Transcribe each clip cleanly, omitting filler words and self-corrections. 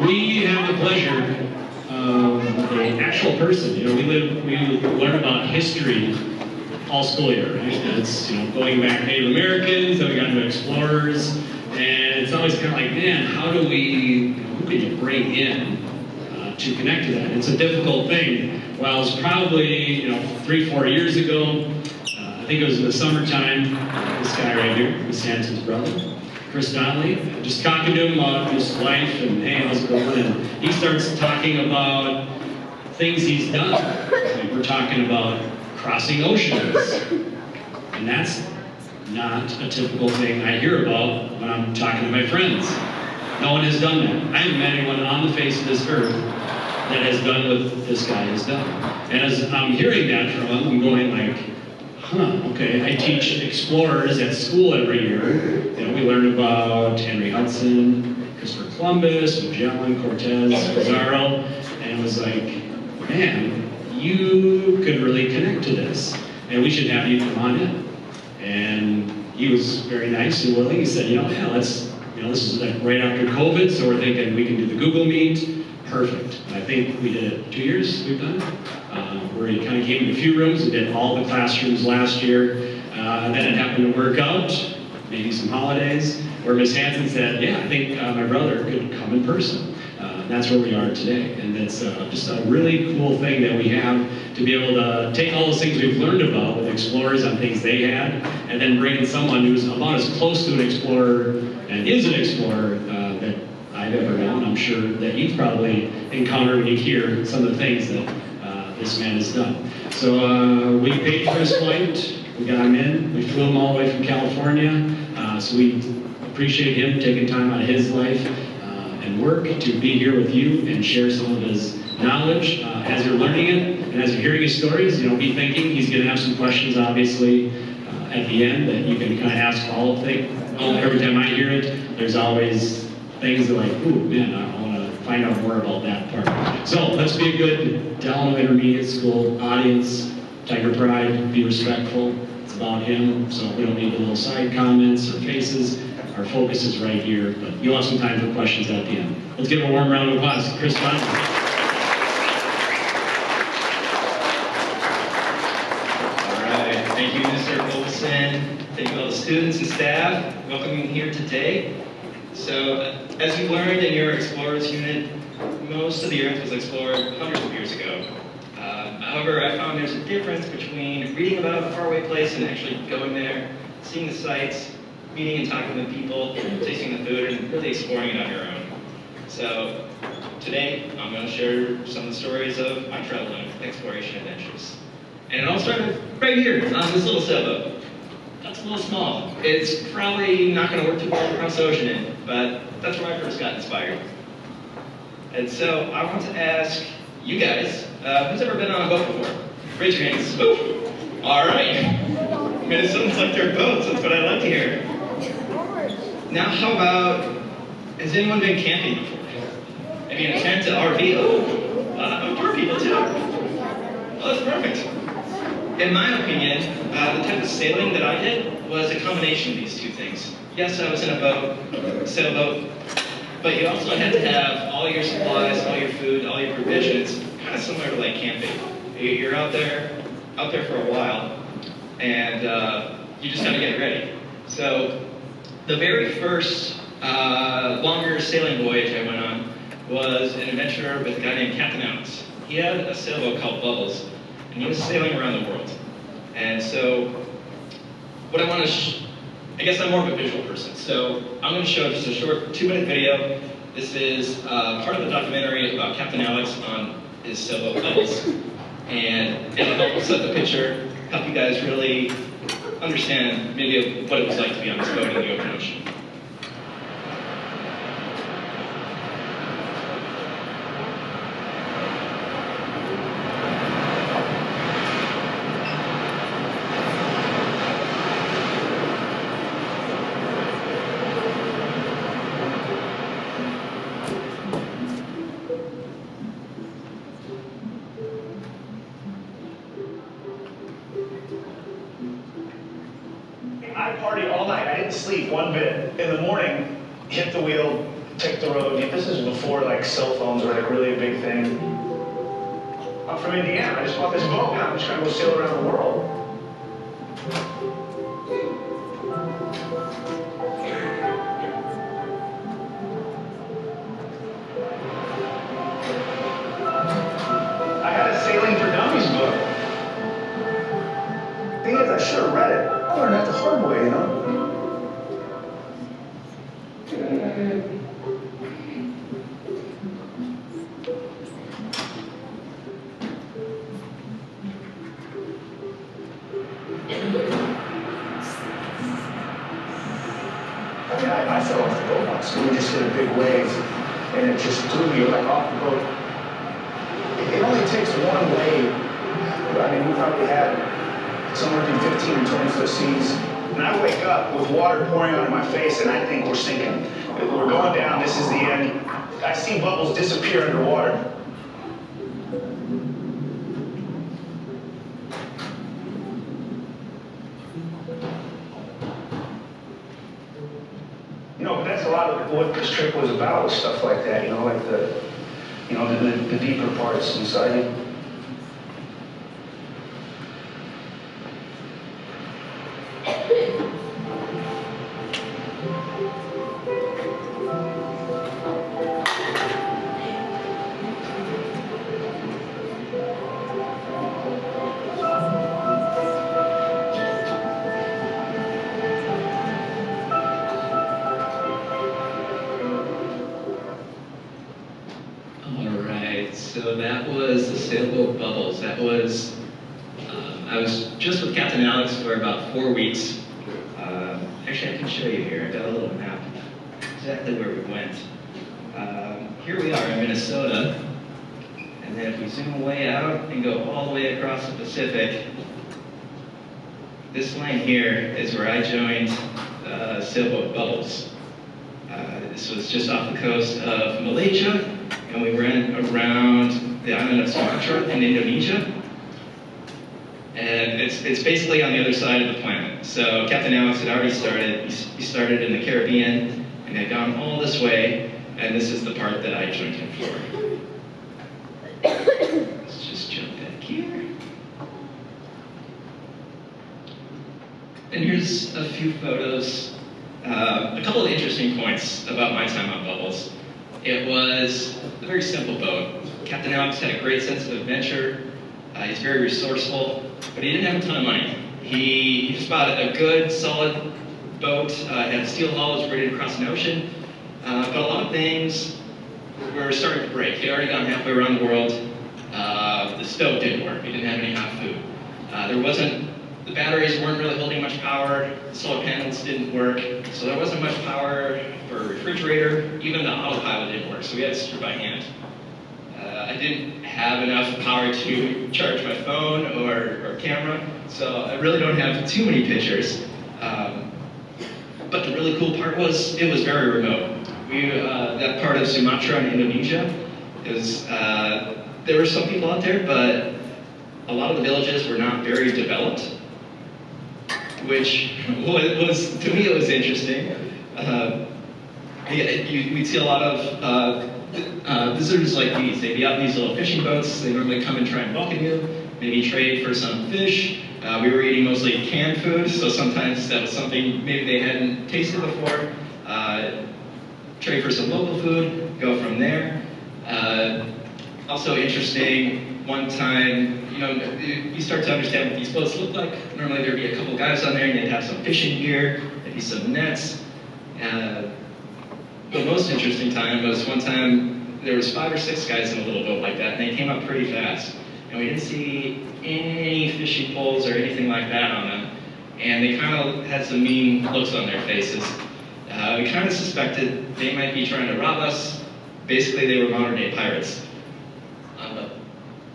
We have the pleasure of an actual person. You know, we learn about history all school year, right? It's, you know, going back Native Americans, then we got into explorers, and it's always kind of like, man, how do we, you know, who can you bring in to connect to that? It's a difficult thing. Well, it was probably, you know, 3-4 years ago, I think it was in the summertime, this guy right here, Miss Hanson's brother, Chris Donnelly, just talking to him about his life and, hey, how's it going? And he starts talking about things he's done. Like we're talking about crossing oceans. And that's not a typical thing I hear about when I'm talking to my friends. No one has done that. I haven't met anyone on the face of this earth that has done what this guy has done. And as I'm hearing that from him, I'm going like, huh, okay, I teach explorers at school every year. You know, we learn about Henry Hudson, Christopher Columbus, Magellan, Cortez, Pizarro, and it was like, man, you could really connect to this, and we should have you come on in. And he was very nice and willing. He said, you know, yeah, let's, you know, this is like right after COVID, so we're thinking we can do the Google Meet. Perfect. And I think we did it 2 years we've done it. Where he kind of came to a few rooms. We did all the classrooms last year. Then it happened to work out, maybe some holidays, where Miss Hanson said, yeah, I think my brother could come in person. That's where we are today. And it's just a really cool thing that we have to be able to take all those things we've learned about with explorers on things they had, and then bring in someone who's about as close to an explorer and is an explorer that I've ever known. I'm sure that you've probably encountered when you hear some of the things that this man has done. So we paid for his flight, we got him in, we flew him all the way from California, so we appreciate him taking time out of his life and work to be here with you and share some of his knowledge as you're learning it, and as you're hearing his stories, you know, be thinking. He's going to have some questions, obviously, at the end that you can kind of ask all of things. Every time I hear it, there's always things that like, ooh, man, I want to find out more about that part. So let's be a good Delano Intermediate School audience. Tiger Pride, be respectful. It's about him, so we don't need the little side comments or faces. Our focus is right here, but you'll have some time for questions at the end. Let's give him a warm round of applause. Chris Donnelly. All right, thank you, Mr. Olson. Thank you all the students and staff welcoming here today. So, as you learned in your Explorers unit, most of the Earth was explored hundreds of years ago. However, I found there's a difference between reading about a faraway place and actually going there, seeing the sights, meeting and talking with people, tasting the food, and really exploring it on your own. So, today, I'm going to share some of the stories of my travel and exploration adventures. And it all started right here, on this little sailboat. That's a little small. It's probably not going to work too well to cross the ocean in, but that's where I first got inspired. And so, I want to ask you guys, who's ever been on a boat before? Raise your hands. Ooh. All right. Minnesotans like their boats, that's what I like to hear. Now, how about, has anyone been camping before? Maybe in a tent, an RV? Oh, outdoor people too. Oh, that's perfect. In my opinion, the type of sailing that I did was a combination of these two things. Yes, I was in a boat, a sailboat, but you also had to have all your supplies, all your food, all your provisions, kind of similar to like camping. You're out there for a while, and you just got to get ready. So the very first longer sailing voyage I went on was an adventure with a guy named Captain Alex. He had a sailboat called Bubbles, and he was sailing around the world. And so what I want to I guess I'm more of a visual person, so I'm going to show just a short 2-minute video. This is part of the documentary about Captain Alex on his sailboat Bubbles, and it'll help set the picture, help you guys really understand maybe what it was like to be on this boat in the open ocean. I partied all night. I didn't sleep one bit. In the morning, hit the wheel, take the road. This is before like cell phones were like really a big thing. I'm from Indiana. I just bought this boat. I'm just gonna go sail around the world. I had a Sailing for Dummies book. Thing is, I should have read it. I learned that the hard way, you know? I fell off the boat once. We just hit a big wave, and it just threw me like off the boat. It only takes one wave. I mean, we probably had somewhere between 15 and 20-foot seas. And I wake up with water pouring onto my face, and I think we're sinking. We're going down. This is the end. I see bubbles disappear underwater. You know, but that's a lot of what this trip was about, was stuff like that, you know, like the deeper parts inside you. So that was the Sailboat Bubbles. That was, I was just with Captain Alex for about 4 weeks. Actually, I can show you here. I got a little map, exactly where we went. Here we are in Minnesota. And then if we zoom way out and go all the way across the Pacific, this line here is where I joined Sailboat Bubbles. This was just off the coast of Malaysia, and we ran around the island of Sumatra in Indonesia. And it's basically on the other side of the planet. So Captain Alex had already started. He started in the Caribbean and had gone all this way, and this is the part that I joined him for. Let's just jump back here. And here's a few photos. A couple of interesting points about my time on Bubbles. It was a very simple boat. Captain Alex had a great sense of adventure. He's very resourceful, but he didn't have a ton of money. He just bought a good, solid boat, had steel hulls ready to cross an ocean, but a lot of things were starting to break. He'd already gone halfway around the world. The stove didn't work. He didn't have any hot food. The batteries weren't really holding much power. The solar panels didn't work, so there wasn't much power for a refrigerator. Even the autopilot didn't work, so we had to screw by hand. I didn't have enough power to charge my phone or camera, so I really don't have too many pictures. But the really cool part was, it was very remote. That part of Sumatra in Indonesia, there were some people out there, but a lot of the villages were not very developed, which was, to me, it was interesting. We'd see a lot of visitors like these. They'd be out in these little fishing boats. They normally come and try and welcome you, maybe trade for some fish. We were eating mostly canned food, so sometimes that was something maybe they hadn't tasted before. Trade for some local food, go from there. Also interesting, one time, you start to understand what these boats look like. Normally there'd be a couple guys on there and they'd have some fishing gear, there'd be some nets. The most interesting time was one time there was 5 or 6 guys in a little boat like that, and they came up pretty fast. And we didn't see any fishing poles or anything like that on them. And they kind of had some mean looks on their faces. We kind of suspected they might be trying to rob us. Basically, they were modern-day pirates. On the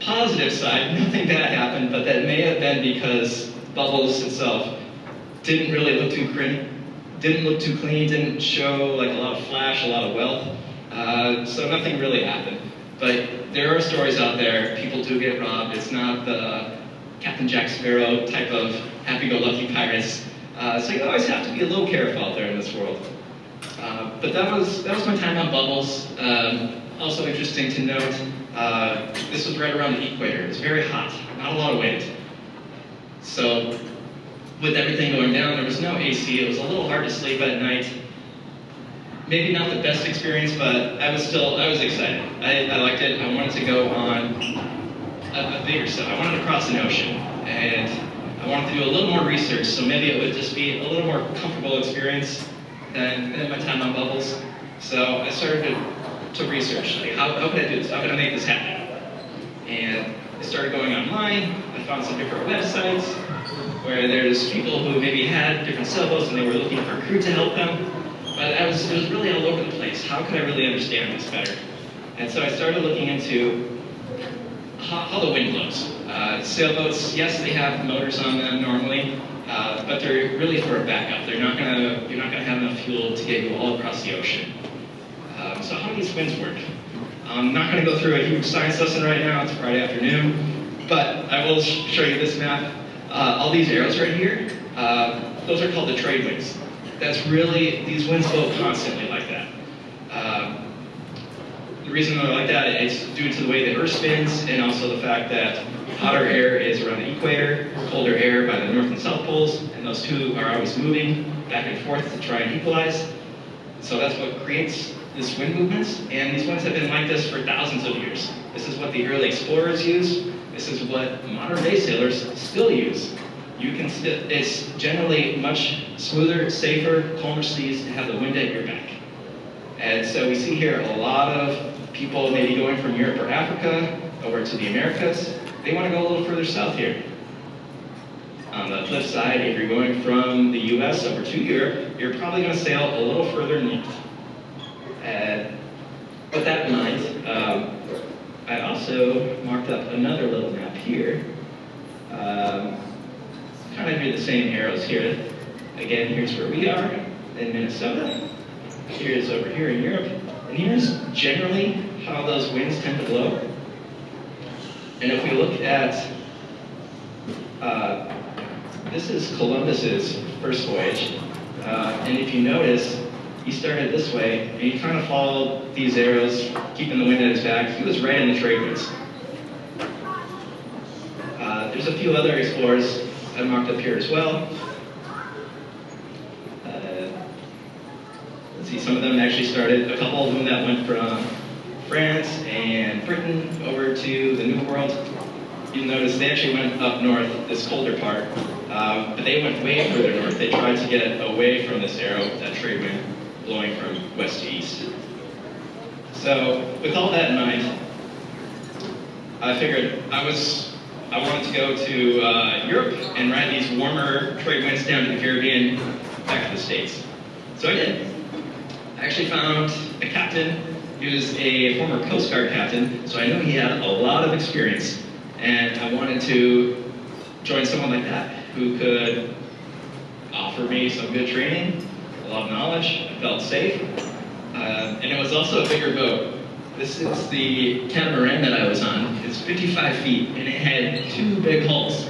positive side, nothing bad happened, but that may have been because Bubbles itself didn't really look too clean. Didn't show like a lot of flash, a lot of wealth. So nothing really happened. But there are stories out there, people do get robbed. It's not the Captain Jack Sparrow type of happy-go-lucky pirates. So you always have to be a little careful out there in this world. But that was my time on bubbles. Also interesting to note, this was right around the equator. It was very hot, not a lot of wind. So with everything going down, there was no AC. It was a little hard to sleep at night. Maybe not the best experience, but I was excited. I liked it. I wanted to go on a bigger stuff. I wanted to cross an ocean, and I wanted to do a little more research, so maybe it would just be a little more comfortable experience than my time on bubbles. So I started to research, like, how could I do this? How could I make this happen? And I started going online. I found some different websites where there's people who maybe had different sailboats and they were looking for a crew to help them. But it was really all over the place. How could I really understand this better? And so I started looking into how the wind blows. Sailboats, yes, they have motors on them normally, but they're really for a backup. You're not gonna have enough fuel to get you all across the ocean. So how do these winds work? I'm not gonna go through a huge science lesson right now. It's Friday afternoon, but I will show you this map. All these arrows right here, those are called the trade winds. That's really, these winds blow constantly like that. The reason they're like that is due to the way the Earth spins, and also the fact that hotter air is around the equator, colder air by the North and South poles, and those two are always moving back and forth to try and equalize. So that's what creates this wind movements, and these winds have been like this for thousands of years. This is what the early explorers used. This is what modern day sailors still use. It's generally much smoother, safer, calmer seas to have the wind at your back. And so we see here a lot of people maybe going from Europe or Africa over to the Americas. They want to go a little further south here. On the flip side, if you're going from the US over to Europe, you're probably going to sail a little further north. And with that in mind, I also marked up another little map here. Kind of do the same arrows here. Again, here's where we are in Minnesota. Here's over here in Europe. And here's generally how those winds tend to blow. And if we look at, this is Columbus's first voyage. And if you notice, he started this way, and he kind of followed these arrows, keeping the wind at his back. He was right in the trade winds. There's a few other explorers I marked up here as well. Let's see, some of them actually started, a couple of them that went from France and Britain over to the New World. You'll notice they actually went up north, this colder part, but they went way further north. They tried to get away from this arrow, that trade wind, blowing from west to east. So with all that in mind, I figured I wanted to go to Europe and ride these warmer trade winds down to the Caribbean, back to the States. So I did. I actually found a captain. He was a former Coast Guard captain, so I knew he had a lot of experience. And I wanted to join someone like that who could offer me some good training, a lot of knowledge. I felt safe. And it was also a bigger boat. This is the catamaran that I was on. It's 55 feet, and it had 2 big hulls.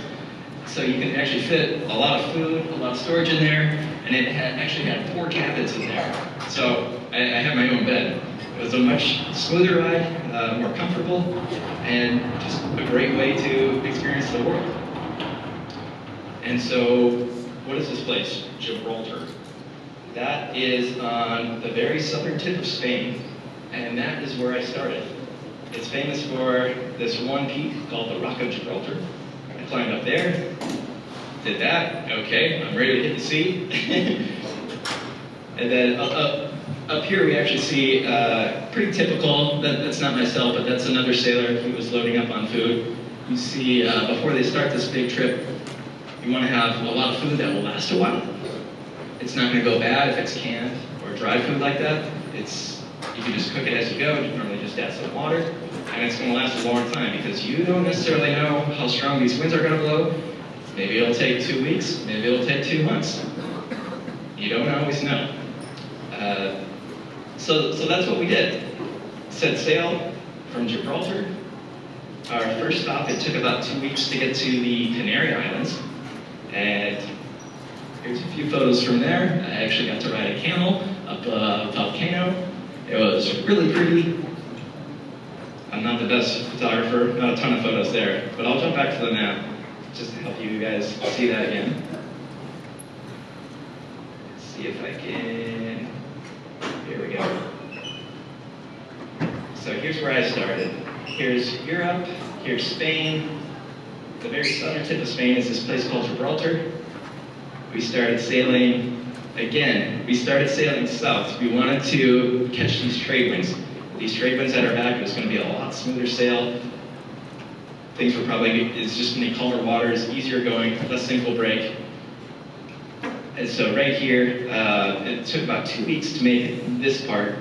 So you can actually fit a lot of food, a lot of storage in there, and it actually had 4 cabins in there. So I had my own bed. It was a much smoother ride, more comfortable, and just a great way to experience the world. And so, what is this place? Gibraltar. That is on the very southern tip of Spain, and that is where I started. It's famous for this one peak called the Rock of Gibraltar. I climbed up there, did that, okay, I'm ready to hit the sea. And then up here we actually see pretty typical, that's not myself, but that's another sailor who was loading up on food. You see, before they start this big trip, you want to have a lot of food that will last a while. It's not going to go bad if it's canned or dry food like that. You can just cook it as you go. You normally just add some water, and it's going to last a long time because you don't necessarily know how strong these winds are going to blow. Maybe it'll take 2 weeks. Maybe it'll take 2 months. You don't always know. So that's what we did. Set sail from Gibraltar. Our first stop, it took about 2 weeks to get to the Canary Islands. And here's a few photos from there. I actually got to ride a camel up a volcano. It was really pretty. I'm not the best photographer, not a ton of photos there, but I'll jump back to the map just to help you guys see that again. Let's see if I can, here we go. So here's where I started. Here's Europe, here's Spain. The very southern tip of Spain is this place called Gibraltar. We started sailing, again, we started sailing south. We wanted to catch these trade winds. These trade winds at our back, it was going to be a lot smoother sail. Things were probably, it's just going to be calmer waters, easier going, less things will break. And so right here, it took about 2 weeks to make this part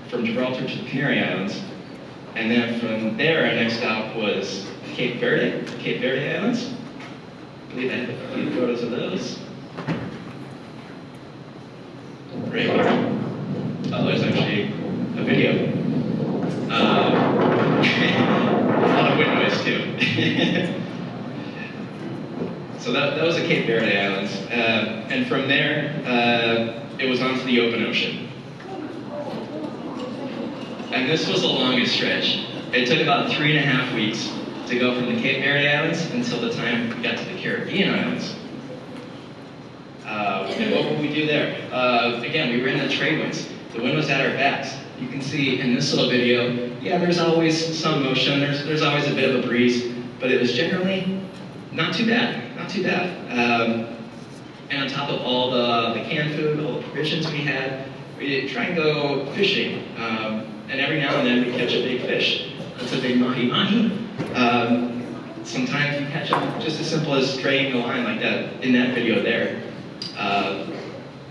from Gibraltar to the Canary Islands. And then from there, our next stop was Cape Verde Islands. I believe I have a few photos of those. Right here. Oh, there's actually a video. A lot of wind noise too. So that was the Cape Verde Islands. And from there, it was onto the open ocean. And this was the longest stretch. It took about 3.5 weeks to go from the Cape Verde Islands until the time we got to the Caribbean Islands. And what would we do there? Again, we were in the trade winds. The wind was at our backs. You can see in this little video, yeah, there's always some motion, there's always a bit of a breeze, but it was generally not too bad, not too bad. And on top of all the canned food, all the provisions we had, we'd try and go fishing. And every now and then we catch a big fish. That's a big mahi-mahi. Sometimes you catch them just as simple as straying the line like that in that video there.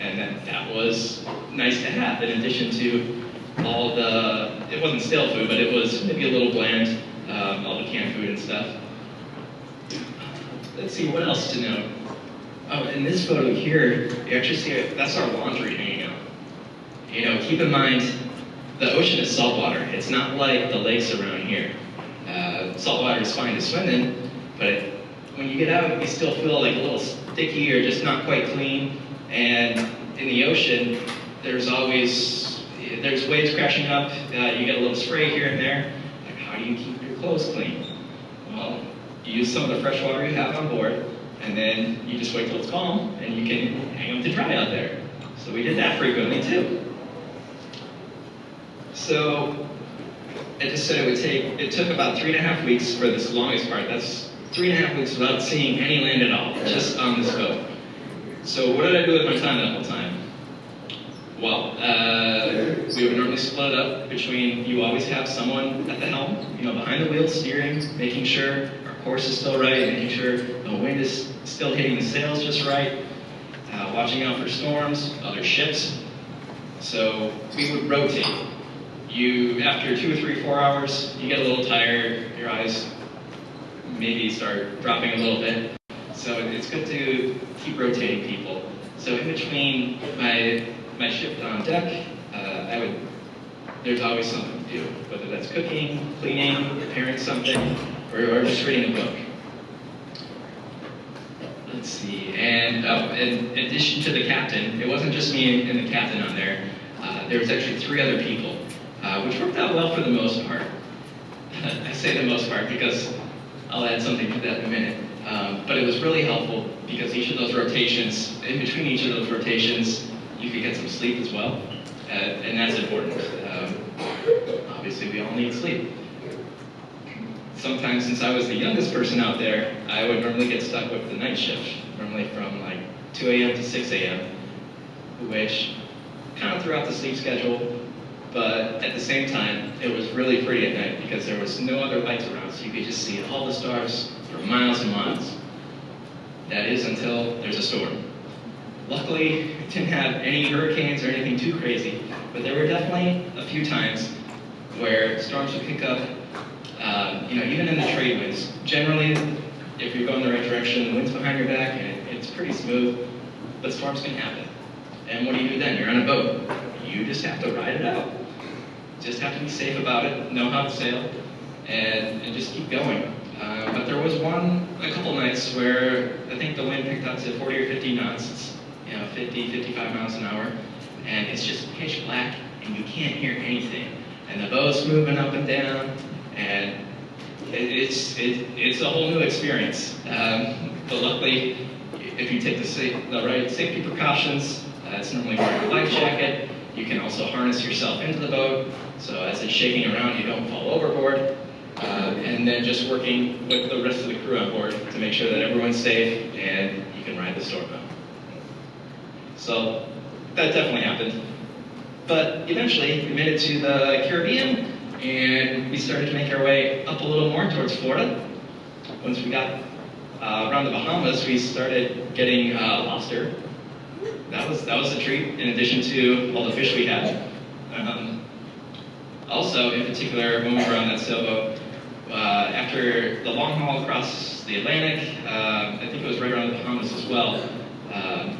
And that was nice to have, in addition to all the, it wasn't stale food, but it was maybe a little bland, all the canned food and stuff. Let's see, what else to know? Oh, in this photo here, you actually see it, that's our laundry hanging out. You know, keep in mind, the ocean is saltwater. It's not like the lakes around here. Saltwater is fine to swim in, but when you get out, you still feel like a little sticky or just not quite clean. And in the ocean, there's waves crashing up. You get a little spray here and there. Like, how do you keep your clothes clean? Well, you use some of the fresh water you have on board, and then you just wait till it's calm, and you can hang them to dry out there. So we did that frequently too. So I just said it took about 3.5 weeks for this longest part. That's 3.5 weeks without seeing any land at all, just on this boat. So what did I do with my time that whole time? Well, we would normally split it up between, you always have someone at the helm, you know, behind the wheel steering, making sure our course is still right, making sure the wind is still hitting the sails just right, watching out for storms, other ships. So we would rotate. After 2 or 3, 4 hours, you get a little tired, your eyes maybe start dropping a little bit. So it's good to keep rotating people. So in between my shift on deck, there's always something to do, whether that's cooking, cleaning, preparing something, or just reading a book. Let's see, and in addition to the captain, it wasn't just me and the captain on there. There was actually 3 other people, which worked out well for the most part. I say the most part because I'll add something to that in a minute. But it was really helpful because each of those rotations, in between each of those rotations, you could get some sleep as well, and that's important. Obviously, we all need sleep. Sometimes, since I was the youngest person out there, I would normally get stuck with the night shift, normally from like 2 a.m. to 6 a.m., which kind of threw out the sleep schedule, but at the same time, it was really pretty at night because there was no other lights around, so you could just see all the stars for miles and miles. That is until there's a storm. Luckily, we didn't have any hurricanes or anything too crazy, but there were definitely a few times where storms would pick up, even in the trade winds. Generally, if you're going the right direction, the wind's behind your back, and it's pretty smooth, but storms can happen. And what do you do then? You're on a boat. You just have to ride it out. Just have to be safe about it, know how to sail, and just keep going. But there was a couple nights where I think the wind picked up to 40 or 50 knots. It's 50, 55 miles an hour. and it's just pitch black, and you can't hear anything. And the boat's moving up and down, and it's a whole new experience. But luckily, if you take the right safety precautions, it's normally wearing a life jacket. You can also harness yourself into the boat, so as it's shaking around, you don't fall overboard. And then just working with the rest of the crew on board to make sure that everyone's safe and you can ride the storm out. So that definitely happened. But eventually, we made it to the Caribbean, and we started to make our way up a little more towards Florida. Once we got around the Bahamas, we started getting lobster. That was a treat, in addition to all the fish we had. Also, in particular, when we were on that sailboat, after the long haul across the Atlantic, I think it was right around the Bahamas as well,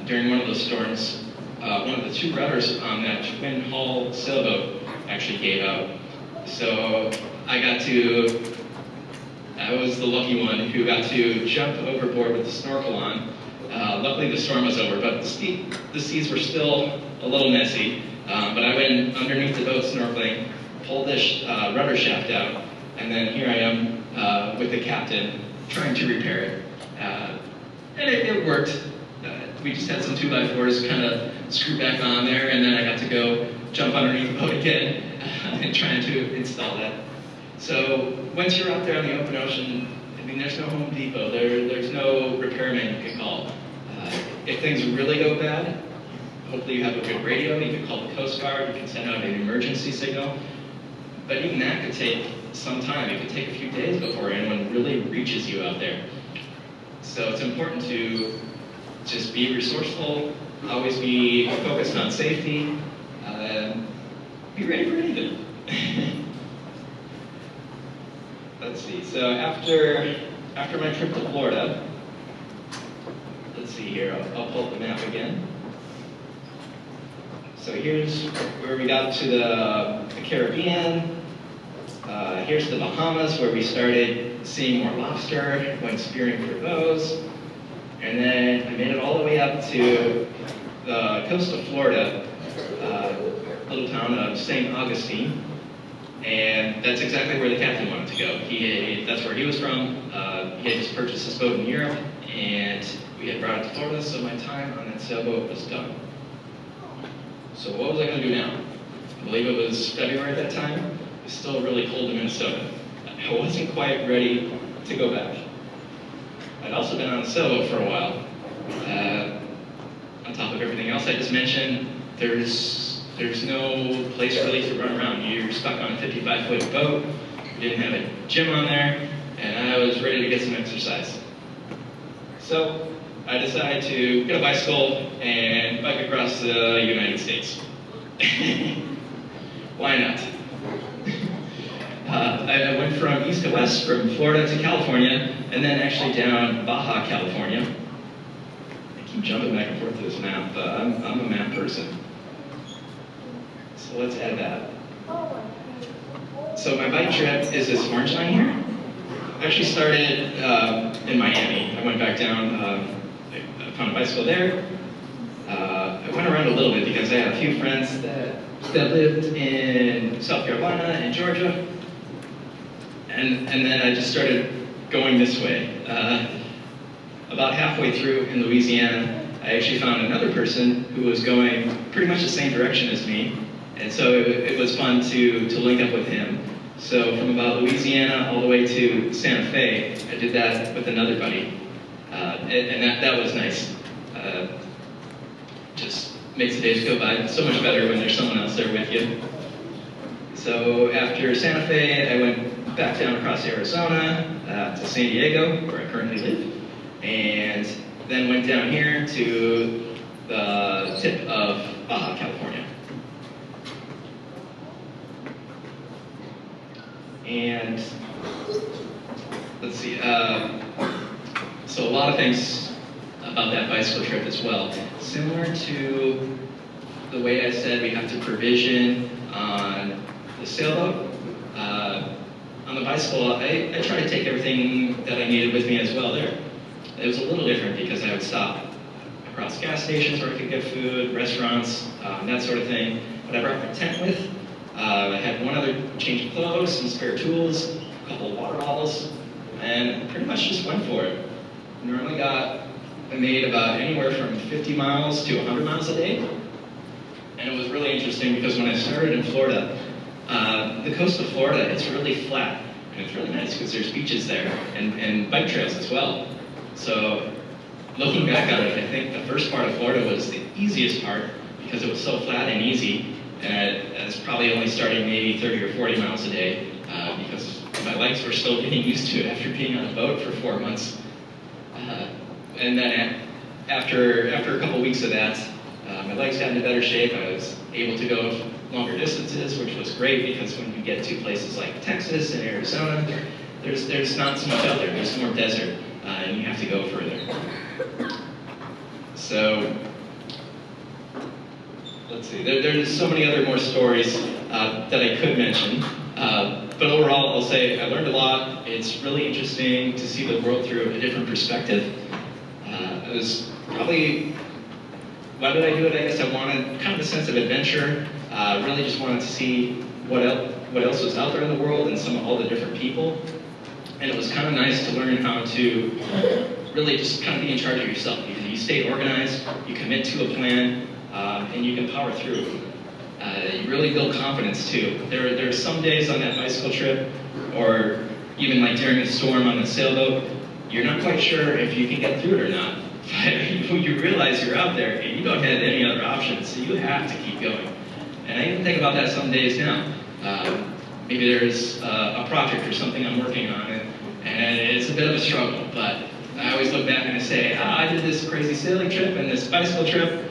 during one of those storms, one of the two rudders on that twin hull sailboat actually gave out. So I was the lucky one who got to jump overboard with the snorkel on. Luckily the storm was over, but the seas were still a little messy. But I went underneath the boat snorkeling, pulled this rudder shaft out, and then here I am with the captain trying to repair it. And it worked. We just had some 2x4s kind of screw back on there, and then I got to go jump underneath the boat again and trying to install that. So once you're out there on the open ocean, I mean, there's no Home Depot, there's no repairman you can call. If things really go bad, hopefully you have a good radio, you can call the Coast Guard, you can send out an emergency signal. But even that could take some time. It could take a few days before anyone really reaches you out there. So it's important to just be resourceful, always be focused on safety, be ready for anything. Let's see, so after my trip to Florida, let's see here, I'll pull up the map again. So here's where we got to the Caribbean. Here's the Bahamas, where we started seeing more lobster, went spearing for those. And then I made it all the way up to the coast of Florida, little town of St. Augustine. And that's exactly where the captain wanted to go. That's where he was from. He had just purchased this boat in Europe, and we had brought it to Florida, so my time on that sailboat was done. So what was I going to do now? I believe it was February at that time. It was still really cold in Minnesota. I wasn't quite ready to go back. I'd also been on a sailboat for a while. On top of everything else I just mentioned, there's no place really to run around. You're stuck on a 55-foot boat. We didn't have a gym on there, and I was ready to get some exercise. So I decided to get a bicycle and bike across the United States. Why not? I went from east to west, from Florida to California, and then actually down Baja, California. I keep jumping back and forth to this map, but I'm a map person. So let's add that. So my bike trip is this orange line here. I actually started in Miami. I went back down, I found a bicycle there. I went around a little bit because I had a few friends that lived in South Carolina and Georgia. And then I just started going this way. About halfway through in Louisiana, I actually found another person who was going pretty much the same direction as me. And so it was fun to link up with him. So from about Louisiana all the way to Santa Fe, I did that with another buddy. And that was nice. Just makes the days go by so much better when there's someone else there with you. So after Santa Fe, I went back down across Arizona to San Diego, where I currently live, and then went down here to the tip of Baja, California. And let's see, so a lot of things about that bicycle trip as well. Similar to the way I said we have to provision on the sailboat, on the bicycle, I try to take everything that I needed with me as well there. It was a little different because I would stop across gas stations where I could get food, restaurants, that sort of thing. But I brought my tent with. I had one other change of clothes, some spare tools, a couple of water bottles, and pretty much just went for it. Normally I made about anywhere from 50 miles to 100 miles a day. And it was really interesting because when I started in Florida, the coast of Florida, it's really flat. And it's really nice because there's beaches there and bike trails as well. So looking back on it, I think the first part of Florida was the easiest part because it was so flat and easy. And I was probably only starting maybe 30 or 40 miles a day because my legs were still getting used to it after being on a boat for 4 months. And then after a couple weeks of that, my legs got into better shape. I was able to go longer distances, which was great because when you get to places like Texas and Arizona, there's not so much out there. There's more desert, and you have to go further. So let's see. There's so many other more stories that I could mention. But overall, I'll say I learned a lot. It's really interesting to see the world through a different perspective. It was probably, why did I do it? I guess I wanted kind of a sense of adventure. Really just wanted to see what else was out there in the world and all the different people. And it was kind of nice to learn how to really just kind of be in charge of yourself. You stay organized, you commit to a plan, and you can power through. You really build confidence too. There are some days on that bicycle trip, or even like during a storm on the sailboat, you're not quite sure if you can get through it or not. But you realize you're out there and you don't have any other options, so you have to keep going. And I even think about that some days now. Maybe there's a project or something I'm working on, and it's a bit of a struggle, but I always look back and I say, I did this crazy sailing trip and this bicycle trip,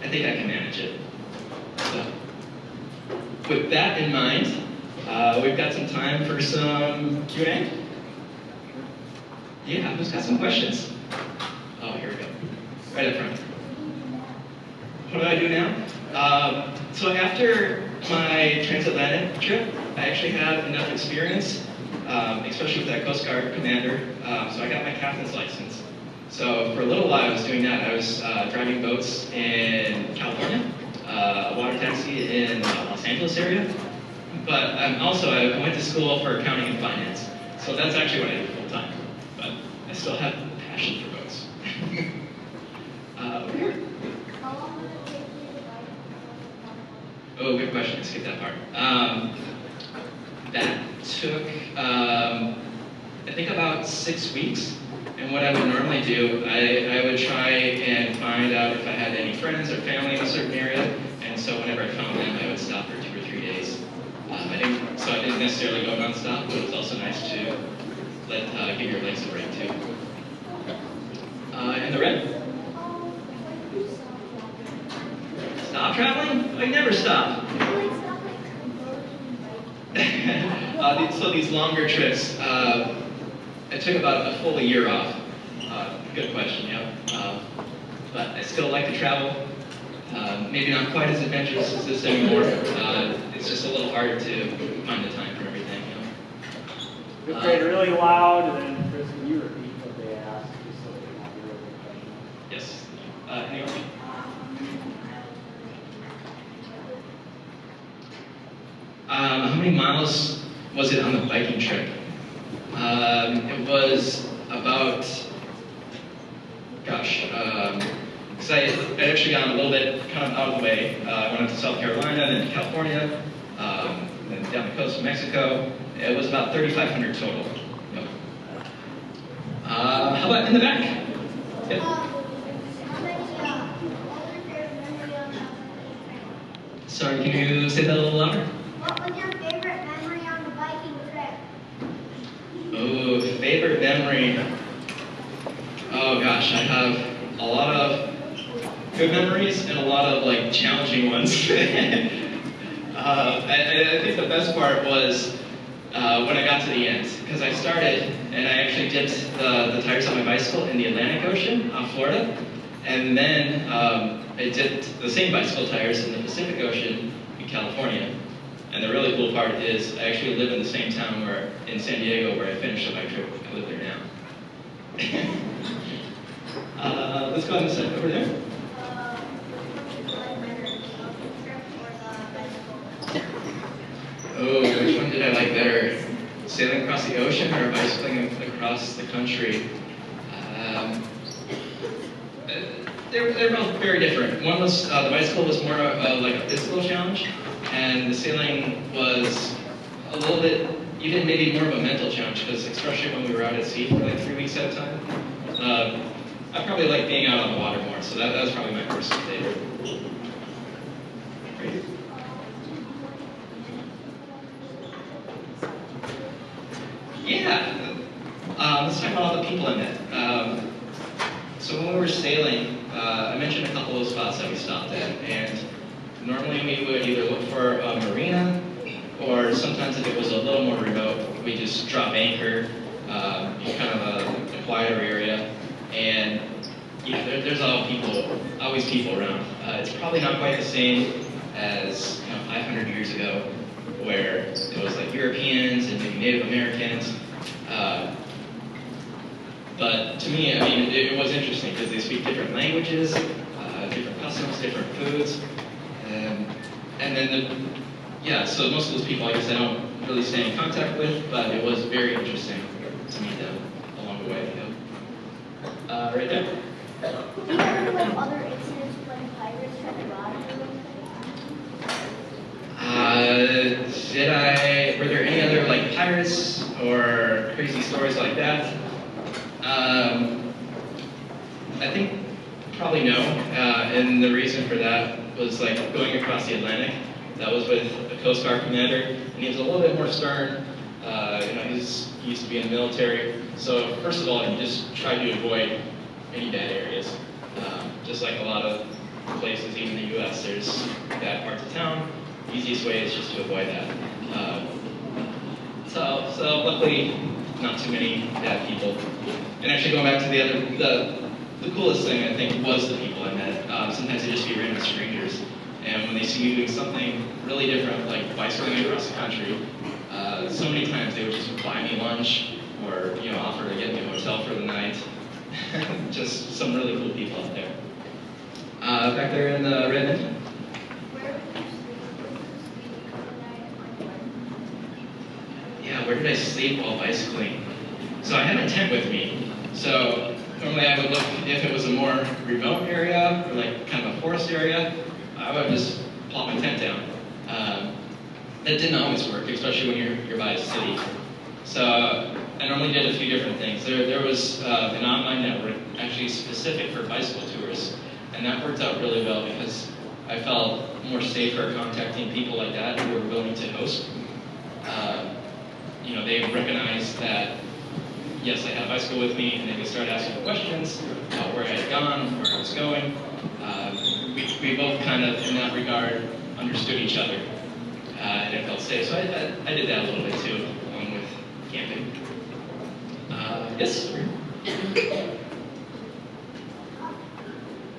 I think I can manage it. So, with that in mind, we've got some time for some Q&A. Yeah, who's got some questions? Oh, here we go. Right up front. What do I do now? So after my transatlantic trip, I actually had enough experience, especially with that Coast Guard commander, so I got my captain's license. So for a little while I was doing that. I was driving boats in California, a water taxi in the Los Angeles area, but I went to school for accounting and finance. So that's actually what I do full time, but I still have a passion for boats. Over here. Oh, good question. I skipped that part. That took, I think, about 6 weeks. And what I would normally do, I would try and find out if I had any friends or family in a certain area. And so whenever I found them, I would stop for 2 or 3 days. I didn't necessarily go nonstop, but it was also nice to give your legs a break too. And the red? Stop traveling? I never stop. So these longer trips, it took about a full year off. Good question, yeah. But I still like to travel. Maybe not quite as adventurous as this anymore. It's just a little hard to find the time for everything, you know. We played really loud, and then Chris, can you repeat what they asked, just so they can have your question? Yes. Anyone? How many miles was it on the biking trip? It was about, gosh, because I'd actually gone a little bit kind of out of the way. I went up to South Carolina, then to California, then down the coast of Mexico. It was about 3,500 total. Yep. How about in the back? Yep. Sorry, can you say that a little louder? What was your favorite memory on the biking trip? Oh, favorite memory. Oh gosh, I have a lot of good memories and a lot of like challenging ones. I think the best part was when I got to the end, because I started and I actually dipped the tires on my bicycle in the Atlantic Ocean off Florida, and then I dipped the same bicycle tires in the Pacific Ocean in California. And the really cool part is I actually live in the same town in San Diego where I finished my trip. I live there now. Let's go ahead and set over there. Oh, which one did I like better? Sailing across the ocean or bicycling across the country? They're both very different. One was, the bicycle was more like a physical challenge, and the sailing was a little bit, even maybe more of a mental challenge, because especially when we were out at sea for like 3 weeks at a time. I probably like being out on the water more, so that was probably my first favorite. Great. Yeah, let's talk about all the people I met. So when we were sailing, I mentioned a couple of spots that we stopped at, and normally we would either look for a marina, or sometimes if it was a little more remote, we just drop anchor in kind of a quieter area, and yeah, there's always people around. It's probably not quite the same as 500 years ago, where it was like Europeans and maybe Native Americans. But to me, I mean, it was interesting because they speak different languages, different customs, different foods, and then so most of those people, I guess, I don't really stay in contact with, but it was very interesting to meet them along the way. Right there. Do you ever know of other incidents when pirates tried to rob you? Were there any other like pirates or crazy stories like that? I think probably no, and the reason for that was like going across the Atlantic. That was with a Coast Guard commander, and he was a little bit more stern. He used to be in the military, so first of all, he just tried to avoid any bad areas. Just like a lot of places, even in the U.S., there's bad parts of town. The easiest way is just to avoid that. So luckily, not too many bad people. And actually going back to the coolest thing I think was the people I met. Sometimes they just be random strangers. And when they see me doing something really different, like bicycling across the country, so many times they would just buy me lunch or offer to get me a hotel for the night. Just some really cool people out there. Back there in the red end. Yeah, where did I sleep while bicycling? So I had a tent with me. So normally I would look, if it was a more remote area or like kind of a forest area, I would just plop my tent down. That didn't always work, especially when you're by a city. So I normally did a few different things. There was an online network actually specific for bicycle tours, and that worked out really well because I felt more safer contacting people like that who were willing to host. They recognized that, yes, I had a bicycle with me, and they could start asking questions about where I had gone, where I was going. We both kind of, in that regard, understood each other, and it felt safe. So I did that a little bit too, along with camping. Yes?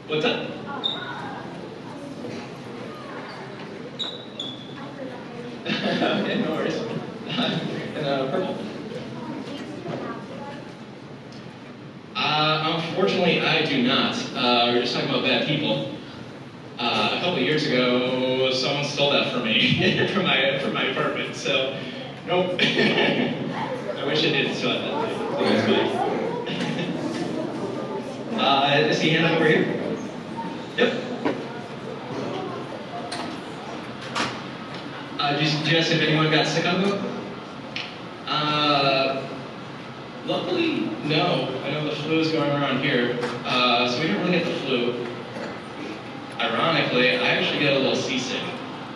What's up? Okay, no worries. And purple. Unfortunately, I do not. We were just talking about bad people. A couple of years ago, someone stole that from me, from my apartment. So, nope. I wish I didn't steal that. Is he hand up over here? Yep. Did you ask if anyone got sick on the boat? Luckily, no. I know the flu is going around here, so we didn't really get the flu. Ironically, I actually get a little seasick.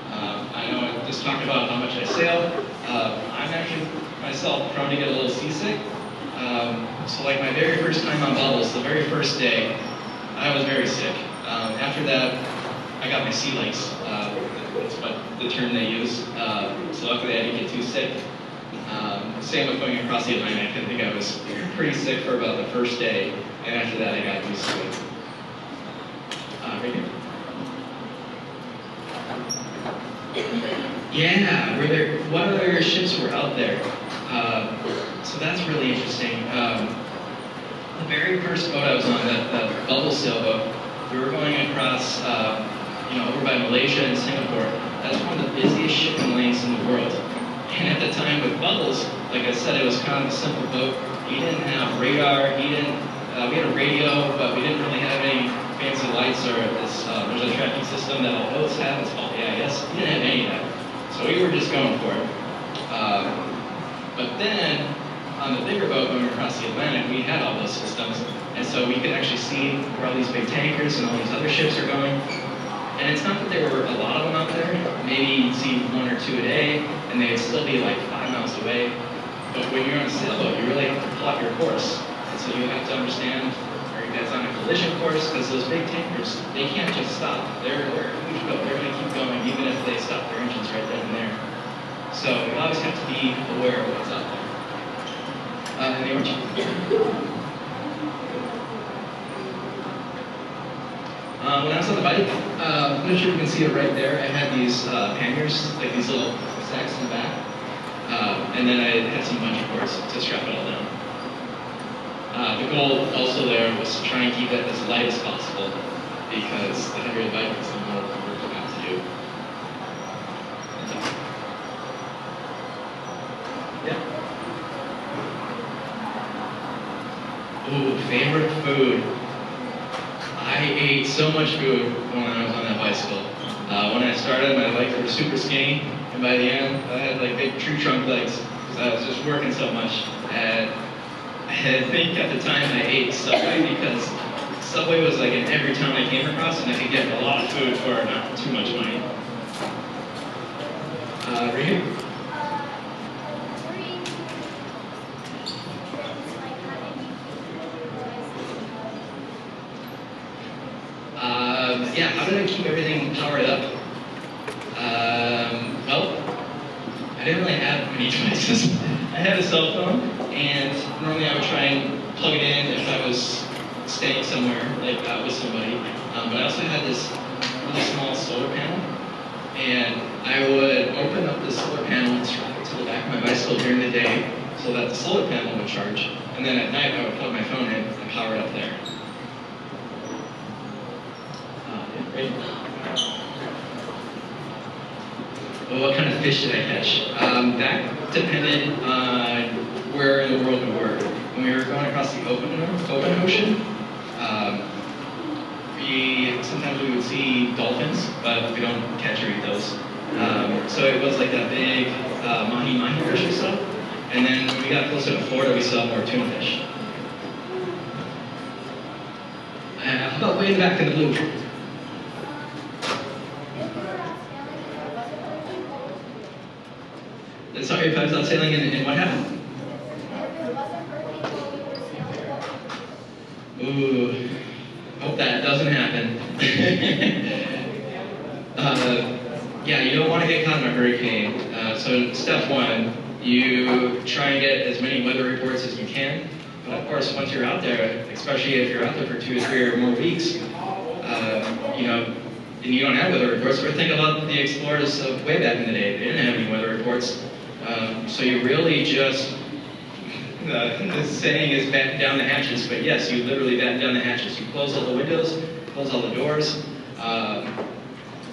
I know I just talked about how much I sail. I'm actually, myself, prone to get a little seasick. So like my very first time on bubbles, the very first day, I was very sick. After that, I got my sea legs. That's what the term they use. So luckily I didn't get too sick. Same with going across the Atlantic. I think I was pretty sick for about the first day, and after that I got used to it. Right here. Yeah, what other ships were out there? So that's really interesting. The very first boat I was on, that bubble sailboat, we were going across, over by Malaysia and Singapore. That's one of the busiest shipping lanes in the world. And at the time with Bubbles, like I said, it was kind of a simple boat. He didn't have radar, we had a radio, but we didn't really have any fancy lights or this, there's a tracking system that all boats have, it's called AIS. We didn't have any of that. So we were just going for it. But then, on the bigger boat going across the Atlantic, we had all those systems. And so we could actually see where all these big tankers and all these other ships are going. And it's not that there were a lot of them out there. Maybe you'd see 1 or 2 a day, and they'd still be like 5 miles away. But when you're on a sailboat, you really have to plot your course. And so you have to understand, are you guys on a collision course? Because those big tankers, they can't just stop. They're a huge boat. They're going to keep going, even if they stop their engines right then and there. So you always have to be aware of what's out there. In the orchard. When I was on the bike, I'm not sure if you can see it right there, I had these panniers, like these little sacks in the back. And then I had some bungee cords to strap it all down. The goal also there was to try and keep it as light as possible, because the heavier the bike is, the more work you have to do. Yeah. Ooh, favorite food. I ate so much food when I was on that bicycle. When I started, my legs were super skinny, and by the end, I had like big tree trunk legs, because I was just working so much. And I think at the time I ate Subway, because Subway was like in every town I came across, and I could get a lot of food for not too much money. Right here. Yeah, how did I keep everything powered up? Well, I didn't really have many choices. I had a cell phone, and normally I would try and plug it in if I was staying somewhere, like out with somebody. But I also had this really small solar panel, and I would open up the solar panel and strap it to the back of my bicycle during the day so that the solar panel would charge, and then at night I would plug my phone in and power it up there. Well, what kind of fish did I catch? That depended on where in the world we were. When we were going across the open ocean, sometimes we would see dolphins, but we don't catch or eat those. So it was like that big mahi-mahi fish we saw. And then when we got closer to Florida, we saw more tuna fish. How about way in the back in the blue? Sorry, if I was out sailing and what happened? Ooh, hope that doesn't happen. Yeah, you don't want to get caught in a hurricane. So step one, you try and get as many weather reports as you can. But of course, once you're out there, especially if you're out there for 2 or 3 or more weeks, and you don't have weather reports, or think about the explorers of way back in the day. They didn't have any weather reports. So you really just, the saying is batten down the hatches, but yes, you literally batten down the hatches. You close all the windows, close all the doors.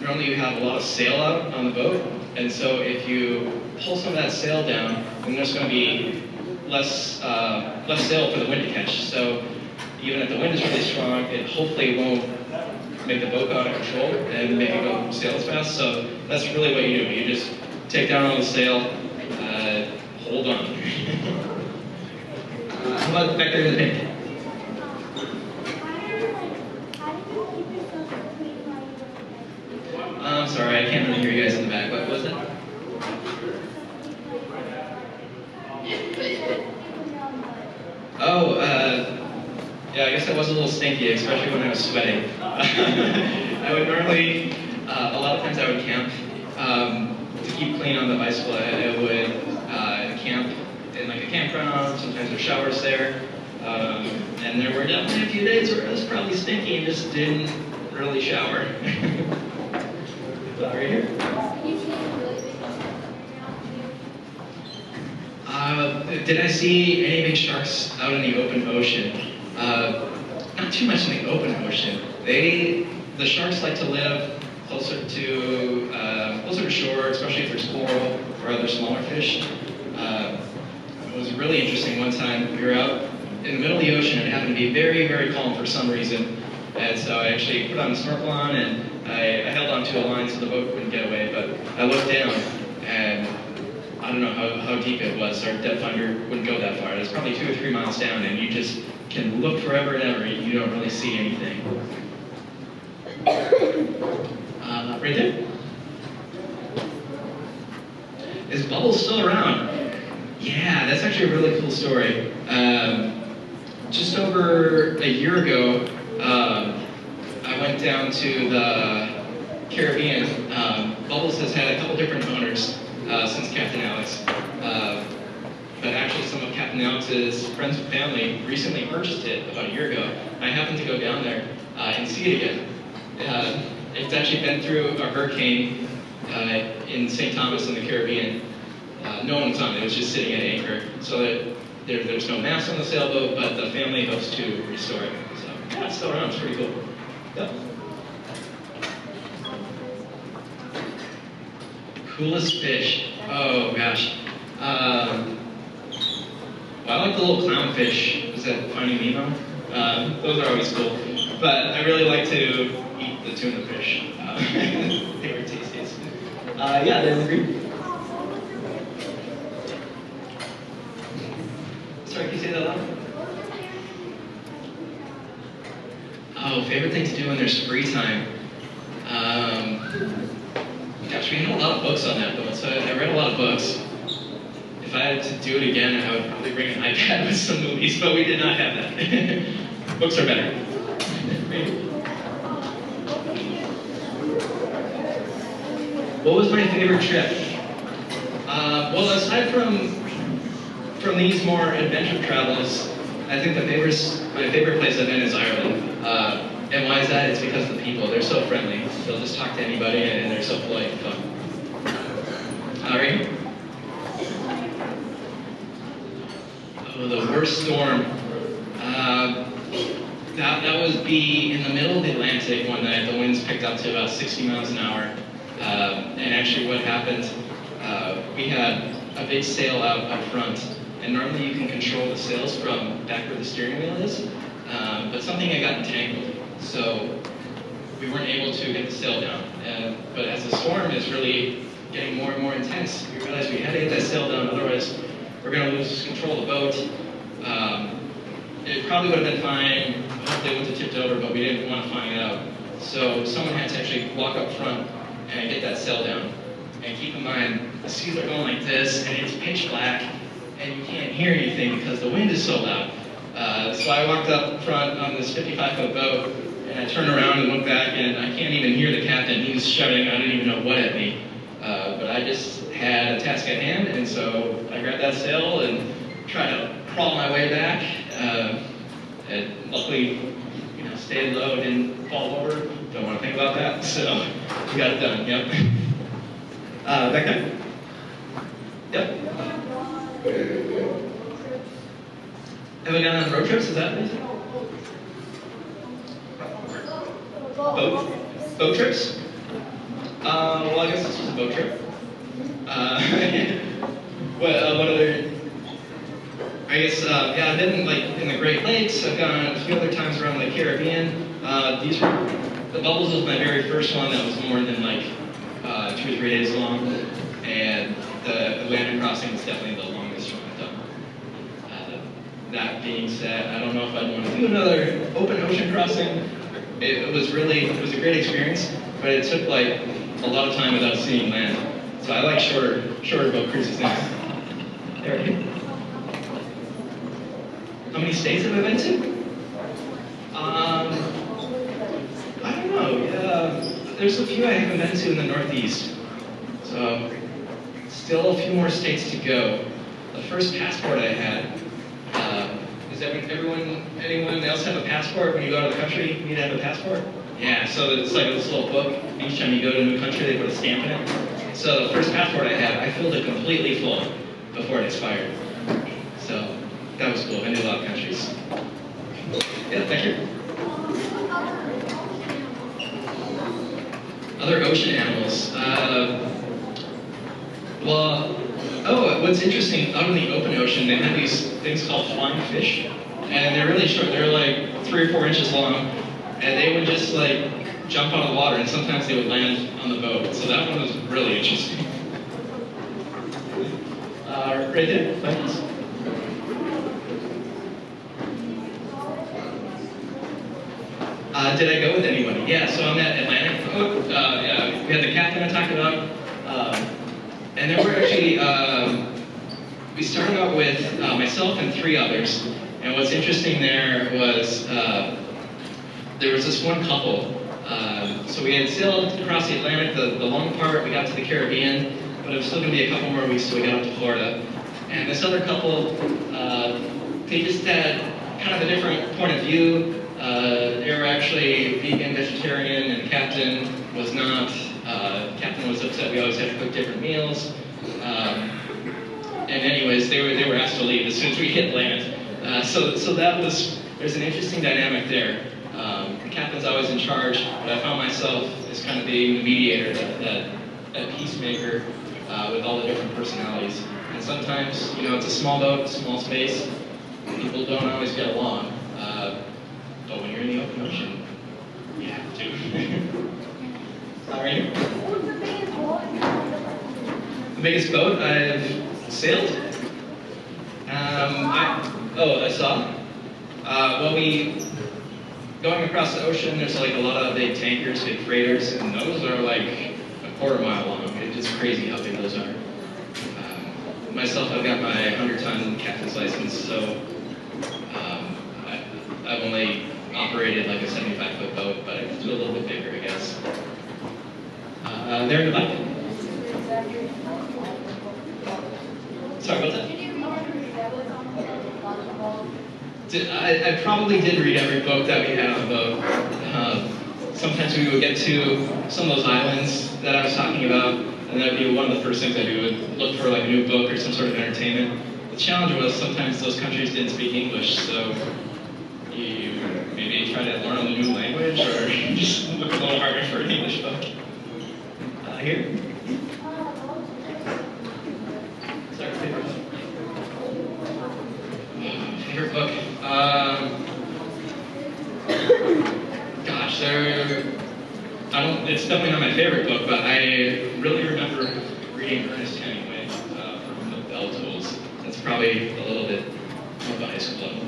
Normally you have a lot of sail out on the boat, and so if you pull some of that sail down, then there's going to be less sail for the wind to catch. So even if the wind is really strong, it hopefully won't make the boat go out of control and make it go sail as fast. So that's really what you do. You just take down all the sail, hold on. How about back there in the pink? I'm sorry, I can't really hear you guys in the back. What was that? Oh, yeah, I guess I was a little stinky, especially when I was sweating. I would normally, a lot of times I would camp. To keep clean on the bicycle, I would camp in like a campground. Sometimes there's showers there. And there were definitely a few days where I was probably stinky and just didn't really shower. Right here. Did I see any big sharks out in the open ocean? Not too much in the open ocean. The sharks like to live closer to shore, especially if there's coral or other smaller fish. It was really interesting one time. We were out in the middle of the ocean and it happened to be very, very calm for some reason. And so I actually put on a snorkel on and I held onto a line so the boat wouldn't get away. But I looked down and I don't know how deep it was. Our depth finder wouldn't go that far. It was probably 2 or 3 miles down and you just can look forever and ever. You don't really see anything. Right there. Is Bubbles still around? Yeah, that's actually a really cool story. Just over a year ago, I went down to the Caribbean. Bubbles has had a couple different owners since Captain Alex. But actually some of Captain Alex's friends and family recently purchased it about a year ago. I happened to go down there and see it again. It's actually been through a hurricane in St. Thomas in the Caribbean. No one was on it, it was just sitting at anchor. So that there's no mast on the sailboat, but the family hopes to restore it. So yeah, it's still around, it's pretty cool. Yep. Coolest fish. Oh gosh. Well, I like the little clownfish. Is that Finding Nemo? Those are always cool. But I really like to eat the tuna fish. They were tastiest. Yeah, they were green. Sorry, can you say that loud? Oh, favorite thing to do when there's free time. Gosh, we had a lot of books on that boat, so I read a lot of books. If I had to do it again, I would probably bring an iPad with some movies, but we did not have that. Books are better. What was my favorite trip? Well, aside from these more adventure travels, I think my favorite place I've been is Ireland. And why is that? It's because of the people. They're so friendly. They'll just talk to anybody, and they're so polite and fun. Right here. Oh, the worst storm. That would be in the middle of the Atlantic one night. The winds picked up to about 60 miles an hour. And actually what happened, we had a big sail out front. And normally you can control the sails from back where the steering wheel is. But something had gotten entangled. So we weren't able to get the sail down. But as the storm is really getting more and more intense, we realized we had to get that sail down, otherwise we're going to lose control of the boat. It probably would have been fine if they wouldn't have tipped over, but we didn't want to find out. So someone had to actually walk up front and get that sail down. And keep in mind, the seas are going like this, and it's pitch black, and you can't hear anything because the wind is so loud. So I walked up front on this 55-foot boat, and I turned around and looked back, and I can't even hear the captain. He's shouting, I didn't even know what at me. But I just had a task at hand, and so I grabbed that sail and tried to crawl my way back. And luckily, stayed low, didn't fall over. Don't want to think about that, so we got it done, yep. Back there? Yep. Have we gone on road trips? Is that what you said? Boat trips? Well, I guess this was a boat trip. What other? I guess, yeah, I've been in the Great Lakes. I've gone a few other times around the Caribbean. The Bubbles was my very first one that was more than 2 or 3 days long. And the Atlantic crossing is definitely the longest one I've done. That being said, I don't know if I'd want to do another open ocean crossing. It was a great experience, but it took a lot of time without seeing land. So I like shorter boat cruises now. There we go. How many states have I been to? I don't know. There's a few I haven't been to in the Northeast. So still a few more states to go. The first passport I had, does anyone else have a passport? When you go out of the country, you need to have a passport? Yeah, so it's like this little book. Each time you go to a new country, they put a stamp in it. So the first passport I had, I filled it completely full before it expired. So that was cool. I knew a lot of countries. Yeah, thank you. Other ocean animals. What's interesting, out in the open ocean, they have these things called flying fish, and they're really short. They're like 3 or 4 inches long, and they would just like jump out of the water, and sometimes they would land on the boat. So that one was really interesting. Right there, thanks. Did I go with anybody? Yeah, so on that Atlantic boat, we had the captain I talked about, and there were actually, we started out with myself and 3 others, and what's interesting there was, there was this one couple. So we had sailed across the Atlantic, the long part, we got to the Caribbean, but it was still going to be a couple more weeks till we got up to Florida. And this other couple, they just had kind of a different point of view. They were actually vegan, vegetarian, and the captain was not. Captain was upset we always had to cook different meals. And anyways, they were asked to leave as soon as we hit land. So that was, there's an interesting dynamic there. The captain's always in charge, but I found myself as kind of being the mediator, that peacemaker with all the different personalities. And sometimes, you know, it's a small boat, small space, people don't always get along. But when you're in the open ocean, you have to. Right here. What's the biggest boat? The biggest boat I've sailed? I saw. Going across the ocean, there's like a lot of big tankers, big freighters, and those are like a 1/4 mile long. It's just crazy how big those are. Myself, I've got my 100-ton captain's license, so I've only operated like a 75-foot boat, but I can do a little bit bigger, I guess. There in the back. Sorry about that. I probably did read every book that we had on the boat. Sometimes we would get to some of those islands that I was talking about, and that would be one of the first things I do, would look for like a new book or some sort of entertainment. The challenge was sometimes those countries didn't speak English, so you maybe try to learn a new language or just look a little harder for an English book. Here? Sorry, favorite book. Favorite book? Gosh, it's definitely not my favorite book, but I really remember reading Ernest Hemingway from The Bell Tools. That's probably a little bit of a high school level.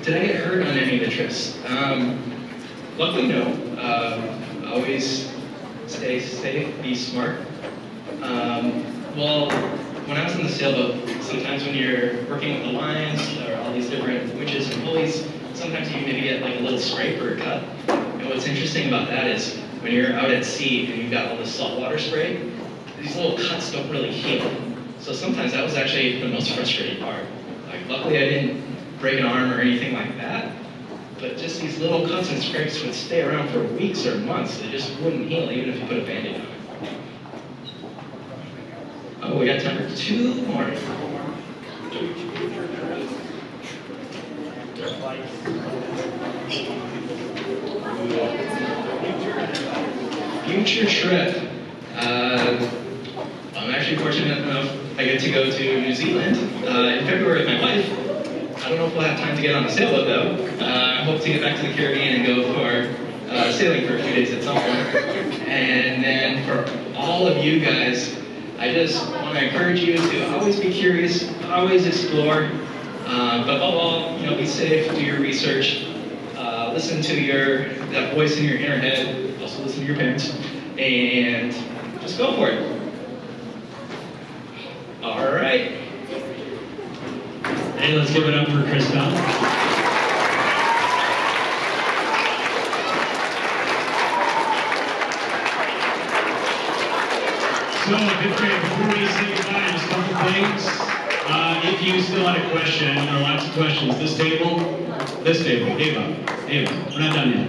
Did I get hurt on any of the trips? Luckily, no. Always stay safe, be smart. Well, when I was in the sailboat, sometimes when you're working with the lines or all these different winches and pulleys, sometimes you maybe get like a little scrape or a cut. And what's interesting about that is when you're out at sea and you've got all this saltwater spray, these little cuts don't really heal. So sometimes that was actually the most frustrating part. Like, luckily I didn't break an arm or anything like that, but just these little cuts and scrapes would stay around for weeks or months. They just wouldn't heal even if you put a Band-Aid on it. Oh, we got time for 2 more. Future trip. I'm actually fortunate enough I get to go to New Zealand in February with my wife. I don't know if we'll have time to get on a sailboat though. I hope to get back to the Caribbean and go for sailing for a few days at some point. And then for all of you guys, I just want to encourage you to always be curious, always explore, but above all, be safe, do your research, listen to that voice in your inner head, also listen to your parents, and just go for it. All right. Hey, let's give it up for Chris Bell. So, good friend, before we say goodbye, just a couple things. If you still had a question, there are lots of questions. This table, Ava, we're not done yet.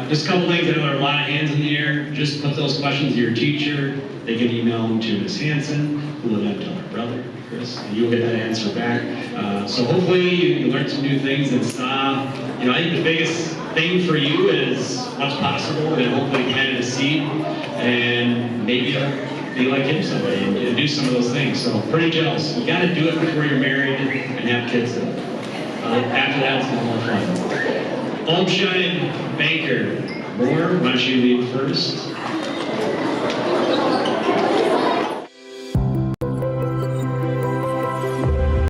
Just a couple things. I know there are a lot of hands in the air. Just put those questions to your teacher. They can email them to Ms. Hanson, who will then tell her brother, Chris, and you'll get that answer back. So hopefully you learned some new things and saw, I think the biggest thing for you is what's possible, and hopefully planted a seed, and maybe be like him someday and do some of those things. So pretty jealous. You got to do it before you're married and have kids. After that, it's more fun. Olmsheim Banker, Moore, why don't you lead first?